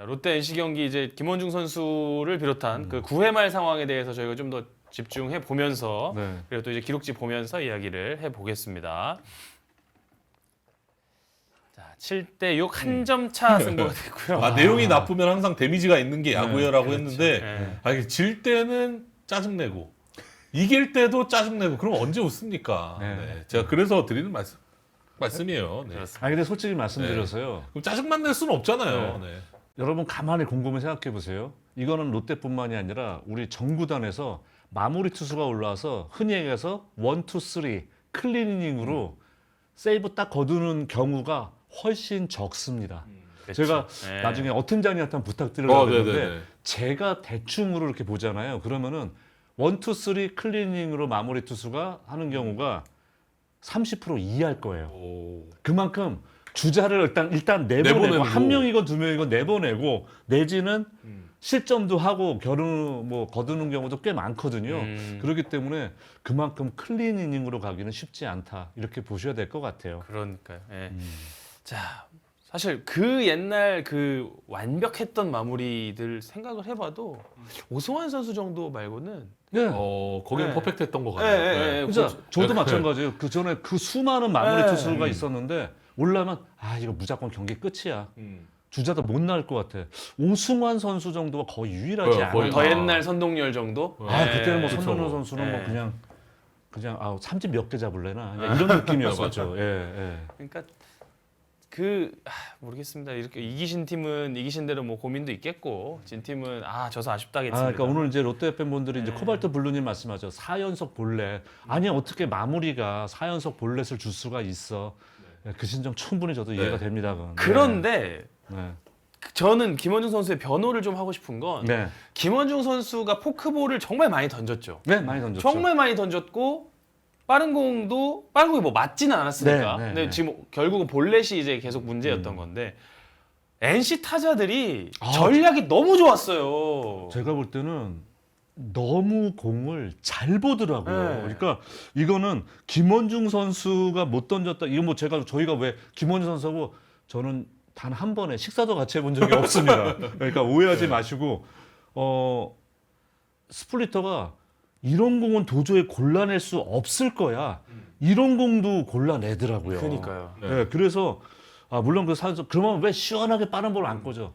롯데 NC 경기 이제 김원중 선수를 비롯한 그 9회 말 상황에 대해서 저희가 좀 더 집중해 보면서 네. 그리고 또 이제 기록지 보면서 이야기를 해 보겠습니다. 자, 7대6 한 점 차 승부가 됐고요. 내용이 나쁘면 항상 데미지가 있는 게 야구야라고 그렇죠. 했는데 네. 이게 질 때는 짜증내고 이길 때도 짜증내고 그럼 언제 웃습니까? 네. 네. 제가 그래서 드리는 말씀이에요. 네. 그렇습니다. 근데 솔직히 말씀드려서요. 그럼 짜증만 낼 수는 없잖아요. 네. 여러분 가만히 곰곰이 생각해 보세요. 이거는 롯데뿐만이 아니라 우리 전 구단에서 마무리 투수가 올라와서 흔히 얘기해서 1, 2, 3 클린 이닝으로 세이브 딱 거두는 경우가 훨씬 적습니다. 그렇죠. 제가 네. 나중에 어팀장님한테 한번 부탁드리려고 했는데 네네네. 제가 대충으로 이렇게 보잖아요. 그러면은 1, 2, 3 클리닝으로 마무리 투수가 하는 경우가 30% 이하일 거예요. 오. 그만큼 주자를 일단 내보내고 내보내고. 한 명이건 두 명이건 내보내고 내지는 실점도 하고 거두는 경우도 꽤 많거든요. 그렇기 때문에 그만큼 클린 이닝으로 가기는 쉽지 않다. 이렇게 보셔야 될 것 같아요. 그러니까요. 예. 자, 사실 그 옛날 그 완벽했던 마무리들 생각을 해봐도 오승환 선수 정도 말고는 네. 거기는 네. 퍼펙트했던 것 같아요. 네. 진짜 저도 네. 마찬가지예요. 그 전에 그 수많은 마무리 네. 투수가 있었는데 올라면 이거 무조건 경기 끝이야. 주자도 못 나올 것 같아. 오승환 선수 정도가 거의 유일하지 거의 않아요. 더 옛날 선동열 정도? 그때는 뭐 예. 손동료 그쵸. 선수는 뭐 예. 그냥 삼진 몇 개 잡을래나 그냥 이런 느낌이었었죠. 예. 그러니까 모르겠습니다. 이렇게 이기신 팀은 이기신 대로 뭐 고민도 있겠고 진 팀은 져서 아쉽다겠습니다. 그러니까 오늘 이제 롯데 팬분들이 이제 네. 코발트 블루님 말씀하죠. 4연속 볼넷. 아니 어떻게 마무리가 4연속 볼넷을 줄 수가 있어. 그 심정 충분히 저도 이해가 됩니다. 그건. 그런데 네. 저는 김원중 선수의 변호를 좀 하고 싶은 건 네. 김원중 선수가 포크볼을 정말 많이 던졌죠. 네, 많이 던졌죠. 정말 많이 던졌고 빠른 공이 뭐 맞지는 않았으니까. 네, 근데 네. 지금 결국은 볼넷이 이제 계속 문제였던 건데 NC 타자들이 아, 전략이 너무 좋았어요. 제가 볼 때는 너무 공을 잘 보더라고요. 네. 그러니까 이거는 김원중 선수가 못 던졌다. 이거 뭐 저희가 왜 김원중 선수하고 저는 단 한 번에 식사도 같이 해본 적이 없습니다. 그러니까 오해하지 마시고 스플리터가 이런 공은 도저히 골라낼 수 없을 거야. 이런 공도 골라내더라고요. 그러니까요. 네, 그래서 물론 그러면 왜 시원하게 빠른 볼 안 꽂아?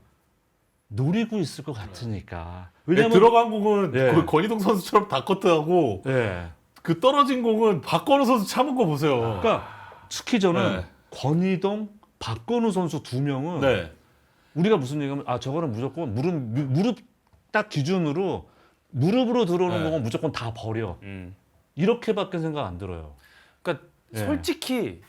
노리고 있을 것 같으니까. 왜냐면 들어간 공은 네. 그 권희동 선수처럼 다커트하고 네. 그 떨어진 공은 박건우 선수 참은 거 보세요. 그러니까 특히 저는 네. 권희동, 박건우 선수 두 명은 네. 우리가 무슨 얘기하면 저거는 무조건 무릎 딱 기준으로 무릎으로 들어오는 네. 공은 무조건 다 버려. 이렇게밖에 생각 안 들어요. 그러니까 네. 솔직히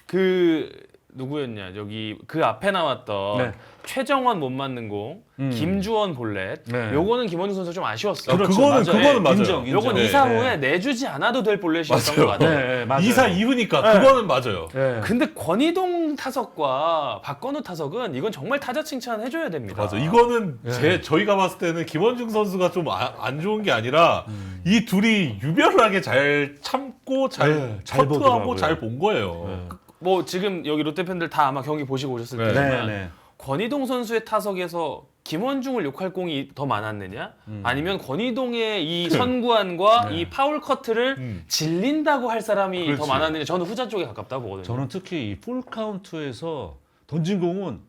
누구였냐 여기 그 앞에 나왔던 네. 최정원 못 맞는 공, 김주원 볼넷. 네. 요거는 김원중 선수 좀 아쉬웠어요. 그거는 맞아요. 인정. 요건 네. 2사 후에 내주지 않아도 될 볼넷이었던 것 같아요. 네, 맞아요. 2사 이후니까 네. 그거는 맞아요. 네. 근데 권희동 타석과 박건우 타석은 이건 정말 타자 칭찬해줘야 됩니다. 맞아. 이거는 네. 저희가 봤을 때는 김원중 선수가 좀 안 좋은 게 아니라 이 둘이 유별나게 잘 참고 잘 잘 커트하고 보더라고요. 잘 본 거예요. 뭐 지금 여기 롯데 팬들 다 아마 경기 보시고 오셨을 네. 테지만 네. 권희동 선수의 타석에서 김원중을 욕할 공이 더 많았느냐? 아니면 권희동의 이 선구안과 이 파울 커트를 질린다고 할 사람이 더 그렇지. 많았느냐? 저는 후자 쪽에 가깝다고 보거든요. 저는 특히 이 풀 카운트에서 던진 공은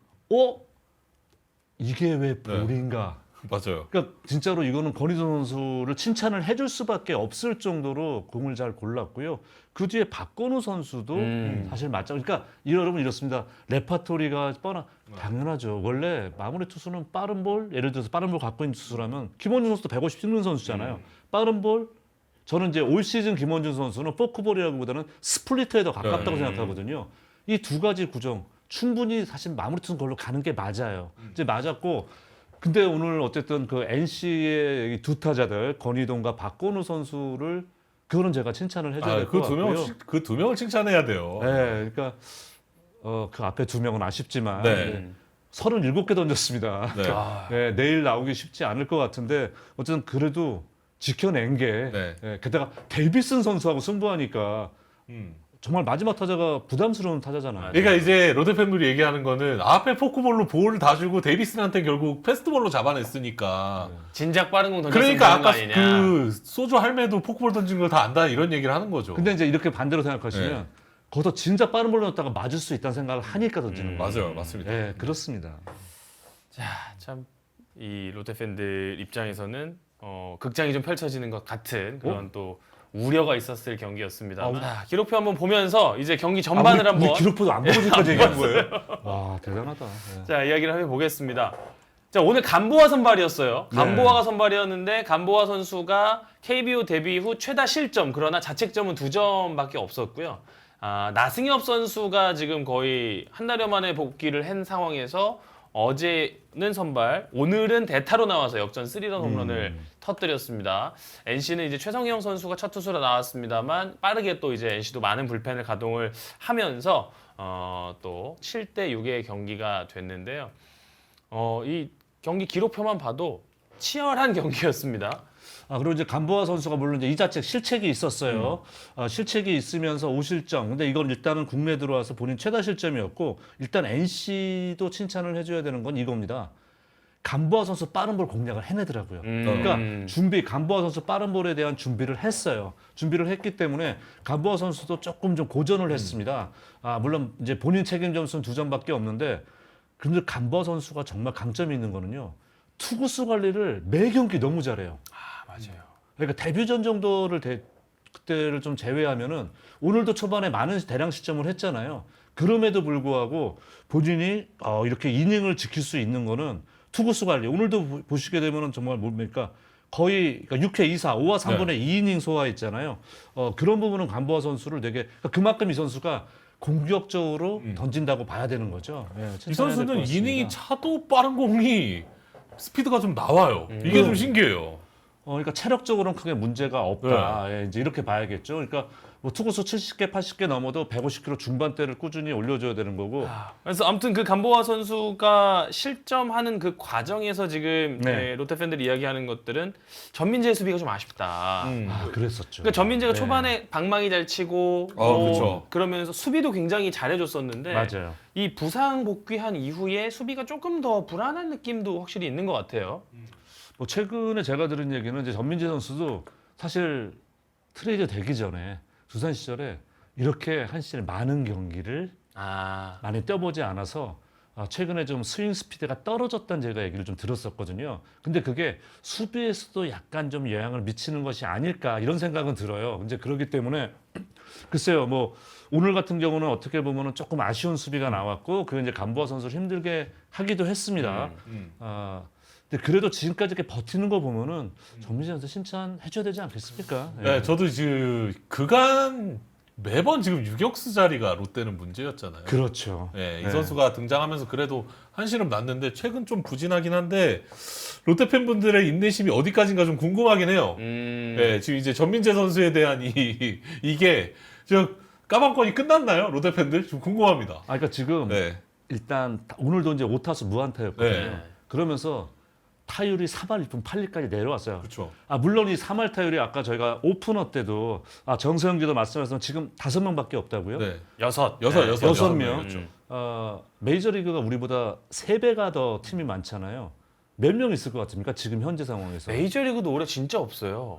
이게 왜 볼인가? 맞아요. 그러니까 진짜로 이거는 권희동 선수를 칭찬을 해줄 수밖에 없을 정도로 공을 잘 골랐고요. 그 뒤에 박건우 선수도 사실 맞죠. 그러니까 여러분 이렇습니다. 레파토리가 당연하죠. 원래 마무리 투수는 빠른 볼, 예를 들어서 빠른 볼 갖고 있는 투수라면 김원중 선수도 150 찍는 선수잖아요. 빠른 볼, 저는 이제 올 시즌 김원중 선수는 포크볼이라기보다는 스플리터에 더 가깝다고 생각하거든요. 이 두 가지 구정 충분히 사실 마무리 투수 걸로 가는 게 맞아요. 이제 맞았고. 근데 오늘 어쨌든 그 NC의 이 두 타자들 권희동과 박건우 선수를 그거는 제가 칭찬을 해줘야 될 것 같고요. 그 두 명을 칭찬해야 돼요. 네, 그러니까 그 앞에 두 명은 아쉽지만 네. 37개 던졌습니다. 네. 네, 내일 나오기 쉽지 않을 것 같은데 어쨌든 그래도 지켜낸 게 네. 게다가 데이비슨 선수하고 승부하니까 정말 마지막 타자가 부담스러운 타자잖아요. 그러니까 이제 롯데 팬들이 얘기하는 거는 앞에 포크볼로 볼을 다 주고 데이비슨한테 결국 패스트볼로 잡아냈으니까 진작 빠른 공 던졌으면 그러니까 되는 거 아까 아니냐. 그 소주 할매도 포크볼 던진 거 다 안다 이런 얘기를 하는 거죠. 근데 이제 이렇게 반대로 생각하시면 네. 거기서 진짜 빠른 볼로 넣었다가 맞을 수 있다는 생각을 하니까 던지는 거예요. 맞아요, 맞습니다. 네, 그렇습니다. 참 이 롯데 팬들 입장에서는 극장이 좀 펼쳐지는 것 같은 그런 또 우려가 있었을 경기였습니다. 기록표 한번 보면서 이제 경기 전반을 한번 우리 기록표도 안 보고 지금까지 얘기한 거예요? 와, 대단하다. 네. 자 이야기를 한번 보겠습니다. 자 오늘 감보아 선발이었어요. 감보아가 선발이었는데 감보아 선수가 KBO 데뷔 후 최다 실점 그러나 자책점은 2점밖에 없었고요. 나승엽 선수가 지금 거의 한 달여 만에 복귀를 한 상황에서 어제는 선발, 오늘은 대타로 나와서 역전 3런 홈런을 터뜨렸습니다. NC는 이제 최성형 선수가 첫 투수로 나왔습니다만 빠르게 또 이제 NC도 많은 불펜을 가동을 하면서 또 7대 6의 경기가 됐는데요. 이 경기 기록표만 봐도 치열한 경기였습니다. 그리고 이제 감보아 선수가 물론 이제 이 자책 실책이 있었어요. 실책이 있으면서 5실점. 근데 이건 일단은 국내 들어와서 본인 최다 실점이었고 일단 NC도 칭찬을 해줘야 되는 건 이겁니다. 감보아 선수 빠른 볼 공략을 해내더라고요. 그러니까 감보아 선수 빠른 볼에 대한 준비를 했어요. 준비를 했기 때문에 감보아 선수도 조금 좀 고전을 했습니다. 물론 이제 본인 책임 점수는 2점밖에 없는데 근데 감보아 선수가 정말 강점이 있는 거는요. 투구수 관리를 매 경기 너무 잘해요. 맞아요. 그러니까 데뷔전 정도를 그때를 좀 제외하면은 오늘도 초반에 많은 대량 시점을 했잖아요. 그럼에도 불구하고 본인이 이렇게 이닝을 지킬 수 있는 거는 투구수 관리. 오늘도 보시게 되면은 정말 뭡니까? 거의 그러니까 6회 2사, 5와 3분의 2이닝 소화했잖아요. 그런 부분은 감보아 선수를 되게 그만큼 이 선수가 공격적으로 던진다고 봐야 되는 거죠. 예, 이 선수는 이닝이 차도 빠른 공이 스피드가 좀 나와요. 이게 좀 신기해요. 그러니까 체력적으로는 크게 문제가 없다. 예, 이제 이렇게 봐야겠죠. 그러니까 뭐 투구수 70개, 80개 넘어도 150km 중반대를 꾸준히 올려줘야 되는 거고. 그래서 아무튼 그 감보아 선수가 실점하는 그 과정에서 지금 네. 롯데 팬들이 이야기하는 것들은 전민재의 수비가 좀 아쉽다. 그랬었죠. 그러니까 전민재가 네. 초반에 방망이 잘 치고 그쵸. 그러면서 수비도 굉장히 잘해줬었는데 맞아요. 이 부상 복귀한 이후에 수비가 조금 더 불안한 느낌도 확실히 있는 것 같아요. 뭐 최근에 제가 들은 얘기는 이제 전민재 선수도 사실 트레이드 되기 전에 두산 시절에 이렇게 한 시즌 많은 경기를 많이 뛰어보지 않아서 최근에 좀 스윙 스피드가 떨어졌다는 제가 얘기를 좀 들었었거든요. 근데 그게 수비에서도 약간 좀 영향을 미치는 것이 아닐까 이런 생각은 들어요. 이제 그렇기 때문에 글쎄요, 뭐 오늘 같은 경우는 어떻게 보면은 조금 아쉬운 수비가 나왔고 그 이제 감보아 선수를 힘들게 하기도 했습니다. 근데 그래도 지금까지 이렇게 버티는 거 보면은 전민재 선수 칭찬해줘야 되지 않겠습니까? 예. 네, 저도 지금 그간 매번 지금 유격수 자리가 롯데는 문제였잖아요. 그렇죠. 네, 이 네. 선수가 등장하면서 그래도 한시름 났는데 최근 좀 부진하긴 한데 롯데 팬분들의 인내심이 어디까지인가 좀 궁금하긴 해요. 네, 지금 이제 전민재 선수에 대한 이게 저 까방권이 끝났나요? 롯데 팬들 좀 궁금합니다. 그러니까 지금 일단 오늘도 이제 5타수 무안타였거든요. 네. 그러면서 타율이 3할 1푼 8리까지 내려왔어요. 그렇죠. 물론 이 3할 타율이 아까 저희가 오프너 때도 정세영 기도 말씀하셨지만 지금 5명밖에 없다고요? 네. 여섯 여섯 명. 그렇죠. 메이저리그가 우리보다 3배가 더 팀이 많잖아요. 몇 명 있을 것 같습니까? 지금 현재 상황에서. 메이저리그도 올해 진짜 없어요.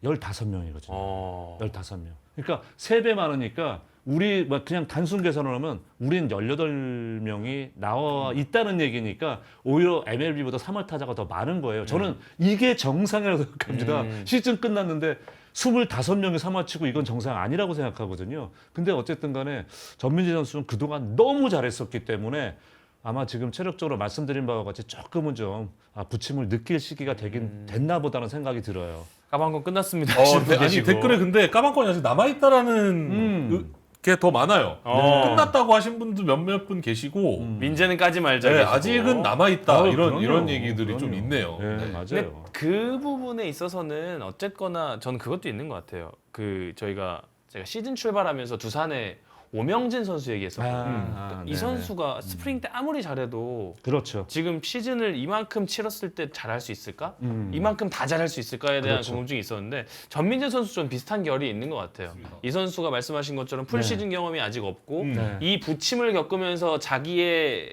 15명이거든요. 15명. 그러니까 3배 많으니까 우리 뭐 그냥 단순 계산을 하면 우린 18명이 나와 있다는 얘기니까 오히려 MLB보다 3할 타자가 더 많은 거예요. 저는 이게 정상이라고 생각합니다. 시즌 끝났는데 25명이 3할 치고 이건 정상 아니라고 생각하거든요. 근데 어쨌든 간에 전민재 선수는 그동안 너무 잘했었기 때문에 아마 지금 체력적으로 말씀드린 바와 같이 조금은 좀 부침을 느낄 시기가 되긴 됐나 보다는 생각이 들어요. 까방권 끝났습니다. 아니 댓글에 근데 까방권이 아직 남아있다라는 게 더 많아요. 끝났다고 하신 분도 몇몇 분 계시고 민재는 까지 말자. 네, 계시고. 아직은 남아있다 그럼요. 이런 얘기들이 그럼요. 좀 있네요. 네, 네. 근데 맞아요. 그 부분에 있어서는 어쨌거나 저는 그것도 있는 것 같아요. 그 제가 시즌 출발하면서 두산에 오명진 선수 얘기했었거든요. 이 네네. 선수가 스프링 때 아무리 잘해도 그렇죠. 지금 시즌을 이만큼 치렀을 때 잘할 수 있을까? 음. 이만큼 다 잘할 수 있을까에 대한 그렇죠. 궁금증이 있었는데 전민재 선수 좀 비슷한 결이 있는 것 같아요. 이 선수가 말씀하신 것처럼 풀 네. 시즌 경험이 아직 없고 네. 이 부침을 겪으면서 자기의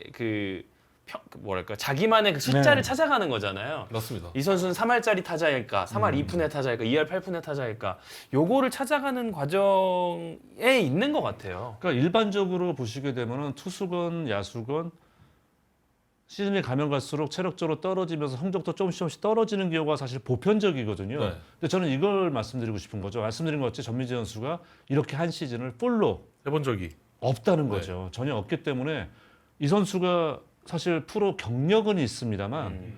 뭐랄까 자기만의 그 숫자를 네. 찾아가는 거잖아요. 맞습니다. 이 선수는 3할짜리 타자일까, 3할 2푼의 타자일까, 2할 8푼의 타자일까, 요거를 찾아가는 과정에 있는 것 같아요. 그러니까 일반적으로 보시게 되면은 투수건 야수건 시즌이 가면 갈수록 체력적으로 떨어지면서 성적도 조금씩 떨어지는 경우가 사실 보편적이거든요. 네. 근데 저는 이걸 말씀드리고 싶은 거죠. 말씀드린 것 같이 전민재 선수가 이렇게 한 시즌을 풀로 해본 적이 없다는 네. 거죠. 전혀 없기 때문에 이 선수가 사실 프로 경력은 있습니다만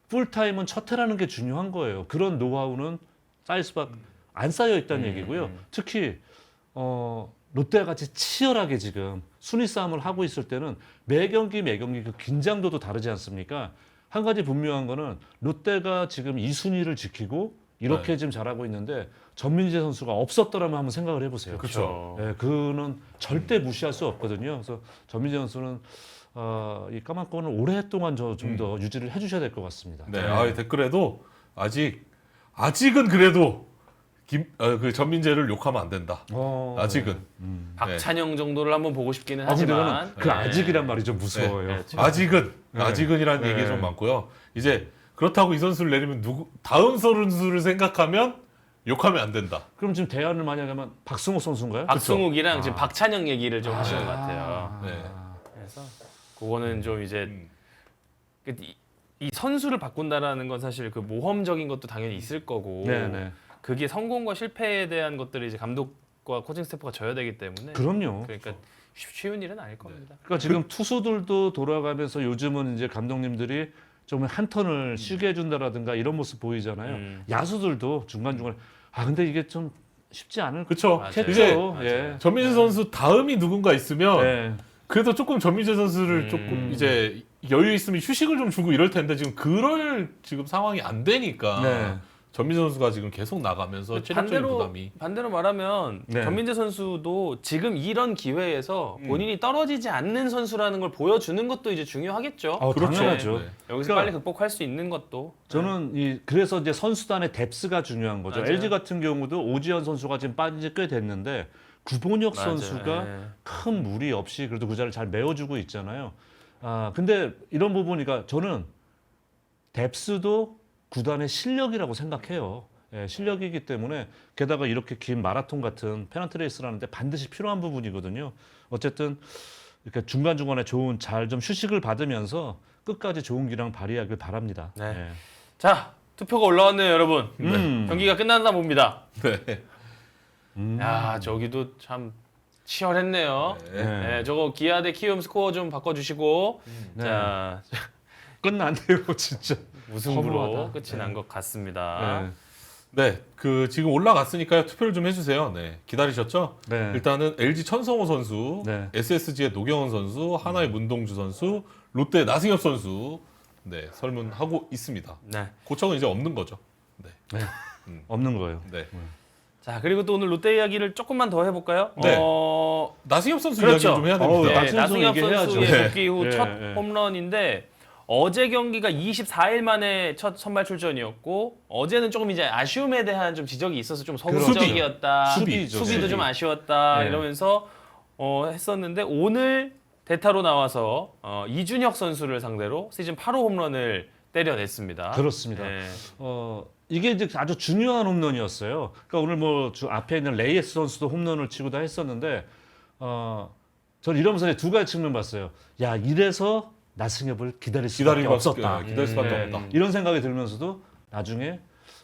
풀타임은 첫 해라는 게 중요한 거예요. 그런 노하우는 쌓일 수밖에 안 쌓여 있다는 얘기고요. 특히 롯데와 같이 치열하게 지금 순위 싸움을 하고 있을 때는 매 경기 그 긴장도도 다르지 않습니까? 한 가지 분명한 거는 롯데가 지금 2순위를 지키고 이렇게 네. 지금 잘하고 있는데 전민재 선수가 없었더라면 한번 생각을 해보세요. 그렇죠. 예, 그는 절대 무시할 수 없거든요. 그래서 전민재 선수는 이 까만권을 오랫동안 좀 더 유지를 해주셔야 될 것 같습니다. 네. 아, 댓글에도 아직은 그래도 그 전민재를 욕하면 안 된다. 아직은. 박찬영 정도를 한번 보고 싶기는 근데 저는 하지만 그 아직이란 말이 좀 무서워요. 네, 그렇죠. 아직은이라는 네. 얘기 좀 많고요. 이제 그렇다고 이 선수를 내리면 다음 선수를 생각하면 욕하면 안 된다. 그럼 지금 대안을 만약에 하면 박승호 선수인가요? 박승욱이랑 지금 박찬영 얘기를 좀 하시는 것 같아요. 네. 그래서 그거는 좀 이제 음. 이 선수를 바꾼다라는 건 사실 그 모험적인 것도 당연히 있을 거고 네네. 그게 성공과 실패에 대한 것들을 이제 감독과 코칭 스태프가 져야 되기 때문에 그럼요. 그러니까 쉬운 일은 아닐 겁니다. 그러니까 지금 투수들도 돌아가면서 요즘은 이제 감독님들이 좀 한 턴을 쉬게 해준다라든가 이런 모습 보이잖아요. 야수들도 중간중간에 근데 이게 좀 쉽지 않을 그렇죠. 맞아요. 이제 예. 전민재 선수 다음이 누군가 있으면 네. 그래도 조금 전민재 선수를 조금 이제 여유 있으면 휴식을 좀 주고 이럴 텐데 지금 그럴 지금 상황이 안 되니까 네. 전민재 선수가 지금 계속 나가면서 체력적인 부담이 반대로 말하면 네. 전민재 선수도 지금 이런 기회에서 본인이 떨어지지 않는 선수라는 걸 보여주는 것도 이제 중요하겠죠. 그렇죠. 당연하죠. 네. 여기서 그러니까 빨리 극복할 수 있는 것도 저는 그래서 이제 선수단의 뎁스가 중요한 거죠. 맞아요. LG 같은 경우도 오지환 선수가 지금 빠진 지 꽤 됐는데 구본혁 맞아요. 선수가 네. 큰 무리 없이 그래도 그 자리를 잘 메워주고 있잖아요. 근데 이런 부분이니까 저는 뎁스도 구단의 실력이라고 생각해요. 예, 실력이기 때문에 게다가 이렇게 긴 마라톤 같은 페넌트 레이스를 하는데 반드시 필요한 부분이거든요. 어쨌든 이렇게 중간중간에 잘 좀 휴식을 받으면서 끝까지 좋은 기량 발휘하길 바랍니다. 네. 예. 자 투표가 올라왔네요, 여러분. 경기가 끝났나 봅니다. 네. 야 저기도 참 치열했네요. 네. 네, 저거 기아 대 키움 스코어 좀 바꿔주시고 네. 자 끝났네요, 진짜. 무승부로 허무하다. 끝이 난 것 같습니다. 네. 네, 그 지금 올라갔으니까요. 투표를 좀 해주세요. 네, 기다리셨죠? 네. 일단은 LG 천성호 선수, 네. SSG의 노경원 선수, 하나의 문동주 선수, 롯데 나승엽 선수, 네 설문하고 있습니다. 네. 고청은 이제 없는 거죠. 네, 없는 거예요. 네. 자 그리고 또 오늘 롯데 이야기를 조금만 더 해볼까요? 네. 나승엽 선수 그렇죠. 이야기 좀 해야 됩니다. 네, 나승엽 나승엽 얘기해야죠. 선수의 네. 복귀 후 네, 첫 네. 홈런인데 어제 경기가 24일 만에 첫 선발 출전이었고 어제는 조금 이제 아쉬움에 대한 좀 지적이 있어서 좀 소극적이었다. 수비죠, 수비도 수비. 좀 아쉬웠다 네. 이러면서 했었는데 오늘 대타로 나와서 이준혁 선수를 상대로 시즌 8호 홈런을 때려냈습니다. 그렇습니다. 네. 이게 이제 아주 중요한 홈런이었어요. 그러니까 오늘 뭐 앞에 있는 레이에스 선수도 홈런을 치고 다 했었는데, 저는 이러면서 이제 두 가지 측면 봤어요. 야, 이래서 나승엽을 기다릴 수밖에 없었다. 기다릴 수밖에 네. 없다. 이런 생각이 들면서도 나중에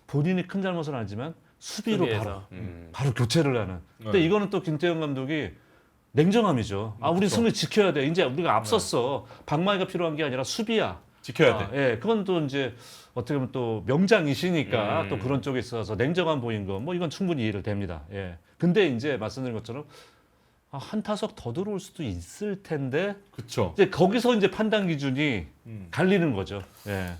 본인이 큰 잘못은 아니지만 수비로 수비에서. 바로 교체를 하는. 근데 네. 이거는 또 김태형 감독이 냉정함이죠. 우리 그렇죠. 승리 지켜야 돼. 이제 우리가 앞섰어. 방망이가 필요한 게 아니라 수비야. 지켜야 돼. 예, 그건 또 이제 어떻게 보면 또 명장이시니까 또 그런 쪽에 있어서 냉정한 보인 거, 뭐 이건 충분히 이해를 됩니다. 예. 근데 이제 말씀드린 것처럼 한 타석 더 들어올 수도 있을 텐데 그렇죠. 이제 거기서 이제 판단 기준이 갈리는 거죠. 예.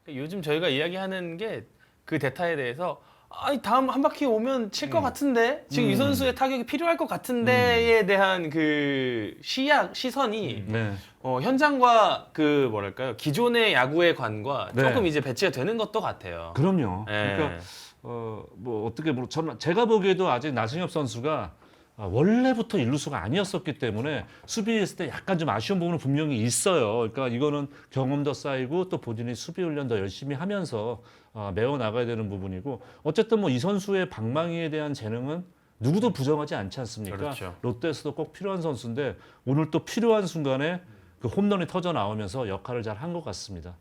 요즘 저희가 이야기하는 게 그 대타에 대해서 아니 다음 한 바퀴 오면 칠 것 같은데 지금 이 선수의 타격이 필요할 것 같은데에 대한 그 시선이 네. 현장과 그 뭐랄까요 기존의 야구의 관과 네. 조금 이제 배치가 되는 것도 같아요. 그럼요. 예. 그러니까 뭐 어떻게 저는 제가 보기에도 아직 나승엽 선수가 원래부터 일루수가 아니었었기 때문에 수비했을 때 약간 좀 아쉬운 부분은 분명히 있어요. 그러니까 이거는 경험도 쌓이고 또 본인이 수비 훈련 더 열심히 하면서 메워 나가야 되는 부분이고 어쨌든 뭐 이 선수의 방망이에 대한 재능은 누구도 부정하지 않지 않습니까? 그렇죠. 롯데에서도 꼭 필요한 선수인데 오늘 또 필요한 순간에 그 홈런이 터져 나오면서 역할을 잘 한 것 같습니다.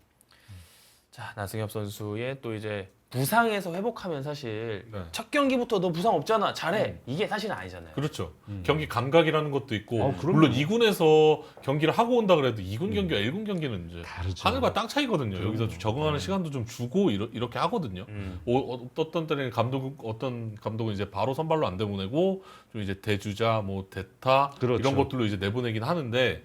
자 나승엽 선수의 또 이제 부상에서 회복하면 사실 네. 첫 경기부터 너 부상 없잖아 잘해 이게 사실은 아니잖아요. 그렇죠. 경기 감각이라는 것도 있고 그럼요. 물론 2군에서 경기를 하고 온다 그래도 2군 경기와 1군 경기는 이제 다르죠. 하늘과 땅 차이거든요. 여기서 좀 적응하는 시간도 좀 주고 이렇게 하거든요. 어떤 때는 어떤 감독은 이제 바로 선발로 안 내보내고 좀 이제 대주자, 뭐 대타 그렇죠. 이런 것들로 이제 내보내긴 하는데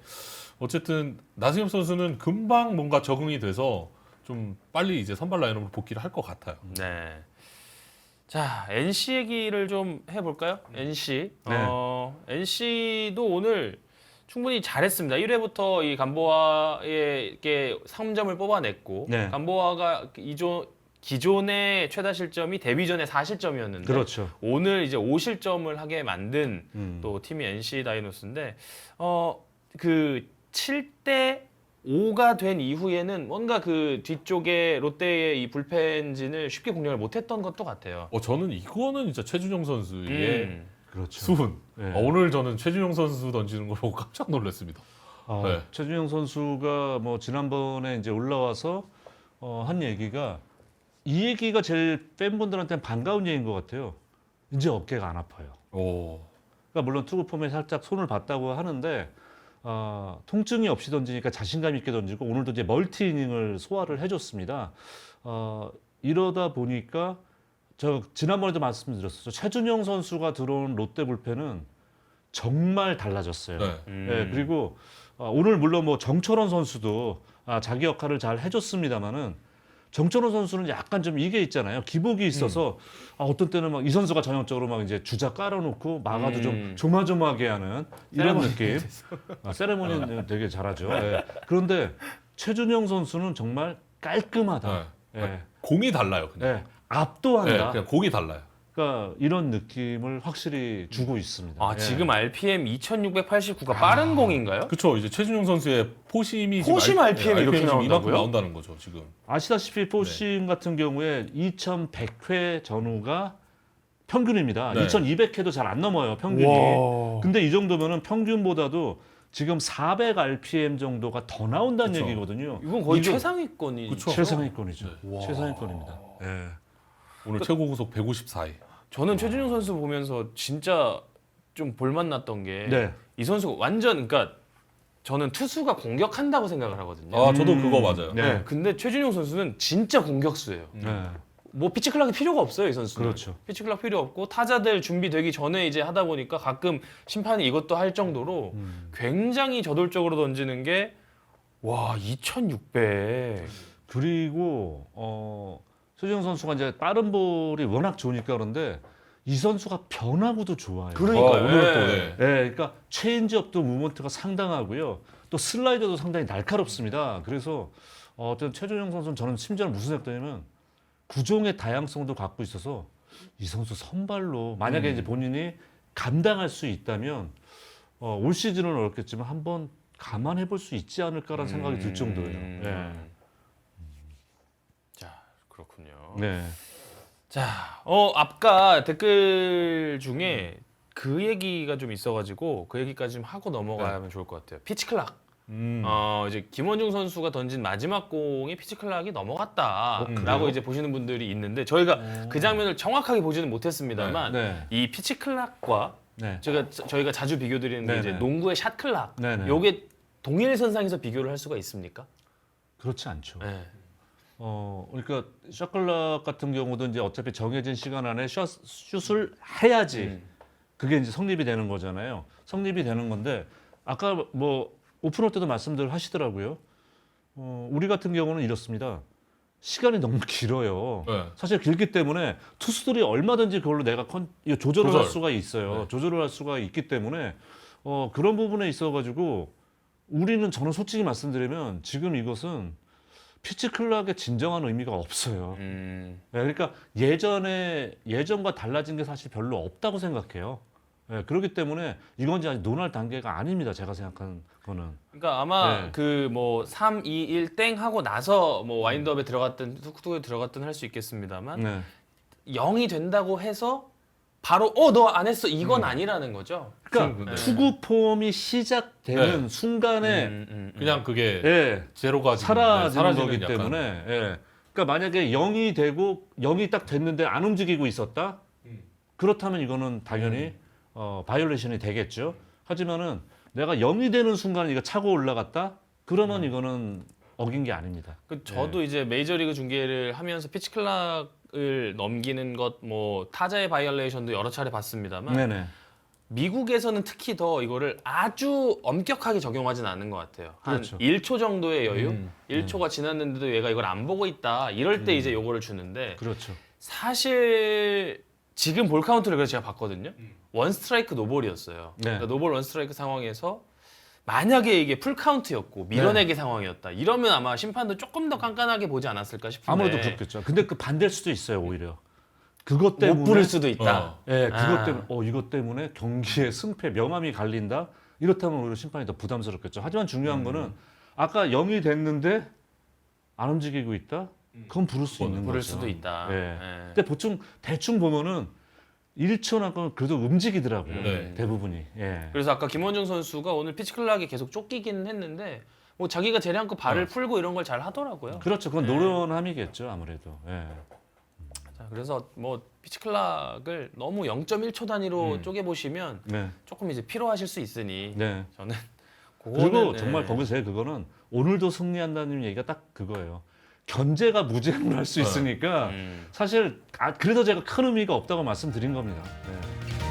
어쨌든 나승엽 선수는 금방 뭔가 적응이 돼서 좀 빨리 이제 선발 라인업으로 복귀를 할 것 같아요. 네. 자 NC 얘기를 좀 해볼까요? NC. 네. NC도 오늘 충분히 잘했습니다. 1회부터 이 감보아에게 3점을 뽑아냈고 네. 감보아가 기존의 최다 실점이 데뷔전에 4실점이었는데 그렇죠. 오늘 이제 5실점을 하게 만든 또 팀이 NC 다이노스인데 그 7대 5가 된 이후에는 뭔가 그 뒤쪽에 롯데의 이 불펜진을 쉽게 공략을 못했던 것도 같아요. 저는 이거는 진짜 최준용 선수의 그렇죠. 수훈. 네. 오늘 저는 최준용 선수 던지는 걸 보고 깜짝 놀랐습니다. 네. 최준영 선수가 뭐 지난번에 이제 올라와서 한 얘기가 이 얘기가 제일 팬분들한테는 반가운 얘기인 것 같아요. 이제 어깨가 안 아파요. 오. 그러니까 물론 투구 폼에 살짝 손을 봤다고 하는데 통증이 없이 던지니까 자신감 있게 던지고 오늘도 이제 멀티 이닝을 소화를 해줬습니다. 이러다 보니까 저 지난번에도 말씀드렸었죠. 최준영 선수가 들어온 롯데 불펜은 정말 달라졌어요. 네. 네, 그리고 오늘 물론 뭐 정철원 선수도 자기 역할을 잘 해줬습니다만은 정철원 선수는 약간 좀 이게 있잖아요. 기복이 있어서 어떤 때는 막 이 선수가 전형적으로 막 이제 주자 깔아놓고 막아도 좀 조마조마하게 하는 이런 느낌. 세레모니는 되게 잘하죠. 예. 그런데 최준영 선수는 정말 깔끔하다. 네. 예. 공이 달라요. 그냥. 예. 압도한다. 네, 그냥 공이 달라요. 그러니까 이런 느낌을 확실히 주고 있습니다. 예. 지금 RPM 2689가 빠른 공인가요? 그렇죠. 이제 최준용 선수의 포심이 포심 지금 RPM 이 이렇게 지금 이만큼 나온다고요? 나온다는 거죠. 지금. 아시다시피 포심 같은 경우에 2100회 전후가 평균입니다. 네. 2200회도 잘 안 넘어요, 평균이. 와. 근데 이 정도면은 평균보다도 지금 400 RPM 정도가 더 나온다는 그쵸. 얘기거든요. 이건 거의 이게 최상위권이. 그쵸. 최상위권이죠. 네. 최상위권입니다. 예. 오늘 최고 구속 154위. 저는 최준용 선수 보면서 진짜 좀 볼맛 났던 게 이 네. 선수가 완전 그러니까 저는 투수가 공격한다고 생각을 하거든요. 저도 그거 맞아요. 네. 네. 근데 최준용 선수는 진짜 공격수예요. 네. 뭐 피치 클락이 필요가 없어요, 이 선수는. 그렇죠. 피치 클락 필요 없고 타자들 준비되기 전에 이제 하다 보니까 가끔 심판이 이것도 할 정도로 굉장히 저돌적으로 던지는 게 와, 2600. 그리고 최준영 선수가 이제 빠른 볼이 워낙 좋으니까 그런데 이 선수가 변화구도 좋아요. 그러니까요. 오늘 또 예. 네. 네, 그러니까 체인지업도 무브먼트가 상당하고요. 또 슬라이더도 상당히 날카롭습니다. 그래서 어떤 최준영 선수는 저는 심지어는 무슨 생각했냐면 구종의 다양성도 갖고 있어서 이 선수 선발로 만약에 이제 본인이 감당할 수 있다면 올 시즌은 어렵겠지만 한번 감안해 볼 수 있지 않을까라는 생각이 들 정도예요. 네. 자, 그렇군요. 네. 자, 아까 댓글 중에 그 얘기가 좀 있어가지고 그 얘기까지 좀 하고 넘어가면 좋을 것 같아요. 피치 클락. 이제 김원중 선수가 던진 마지막 공에 피치 클락이 넘어갔다라고 이제 보시는 분들이 있는데 저희가 그 장면을 정확하게 보지는 못했습니다만 네. 이 피치 클락과 네. 저희가 자주 비교드리는 게 네네. 이제 농구의 샷 클락. 네네. 요게 동일선상에서 비교를 할 수가 있습니까? 그렇지 않죠. 네. 그러니까 샷클락 같은 경우도 이제 어차피 정해진 시간 안에 슛을 해야지 그게 이제 성립이 되는 거잖아요. 성립이 되는 건데 아까 뭐 오픈할 때도 말씀들 하시더라고요. 우리 같은 경우는 이렇습니다. 시간이 너무 길어요. 네. 사실 길기 때문에 투수들이 얼마든지 그걸로 내가 이거 조절을 할 조절. 수가 있어요. 네. 조절을 할 수가 있기 때문에 그런 부분에 있어가지고 저는 솔직히 말씀드리면 지금 이것은 피치 클락의 진정한 의미가 없어요. 네, 그러니까 예전과 달라진 게 사실 별로 없다고 생각해요. 네, 그렇기 때문에 이건 이제 아직 논할 단계가 아닙니다. 제가 생각하는 거는. 그러니까 아마 네. 그 뭐 3, 2, 1 땡 하고 나서 뭐 와인드업에 들어갔든 툭툭에 들어갔든 할 수 있겠습니다만 네. 0이 된다고 해서 바로 너 안 했어 이건 아니라는 거죠. 그러니까 네. 투구 폼이 시작되는 순간에 그냥 그게 예, 제로가 사라지는 거기 약간. 때문에 예. 그러니까 만약에 0이 되고 0이 딱 됐는데 안 움직이고 있었다? 그렇다면 이거는 당연히 바이올레이션이 되겠죠. 하지만은 내가 0이 되는 순간에 이거 차고 올라갔다? 그러면 이거는 어긴 게 아닙니다. 그 저도 이제 메이저리그 중계를 하면서 피치 클락을 넘기는 것 뭐 타자의 바이올레이션도 여러 차례 봤습니다만 네네. 미국에서는 특히 더 이거를 아주 엄격하게 적용하진 않는 것 같아요. 그렇죠. 한 1초 정도의 여유? 1초가 지났는데도 얘가 이걸 안 보고 있다. 이럴 때 이제 요거를 주는데 그렇죠. 사실 지금 볼 카운트를 그래서 제가 봤거든요. 원 스트라이크 노볼이었어요. 네. 그러니까 노볼 원 스트라이크 상황에서 만약에 이게 풀 카운트였고 밀어내기 상황이었다. 이러면 아마 심판도 조금 더 깐깐하게 보지 않았을까 싶은데 아무래도 그렇겠죠. 근데 그 반대일 수도 있어요, 오히려. 그것 때문에 못 부를 수도 있다. 예, 그것 아. 때문에 이것 때문에 경기의 승패 명암이 갈린다. 이렇다면 오히려 심판이 더 부담스럽겠죠. 하지만 중요한 거는 아까 0이 됐는데 안 움직이고 있다. 그건 부를 수 있는 부를 거죠. 수도 있다. 예. 예. 근데 보통 대충 보면은 1초나 그래도 움직이더라고요. 네. 대부분이. 예. 그래서 아까 김원중 선수가 오늘 피치 클락에 계속 쫓기긴 했는데 뭐 자기가 재량껏 발을 풀고 이런 걸 잘 하더라고요. 그렇죠. 그건 노련함이겠죠, 아무래도. 예. 자, 그래서 뭐 피치 클락을 너무 0.1초 단위로 쪼개 보시면 네. 조금 이제 피로하실 수 있으니 네. 저는 그리고 그거는, 정말 예. 거기서 제일 그거는 오늘도 승리한다는 얘기가 딱 그거예요. 견제가 무제한으로 할 수 있으니까 사실 그래서 제가 큰 의미가 없다고 말씀드린 겁니다. 네.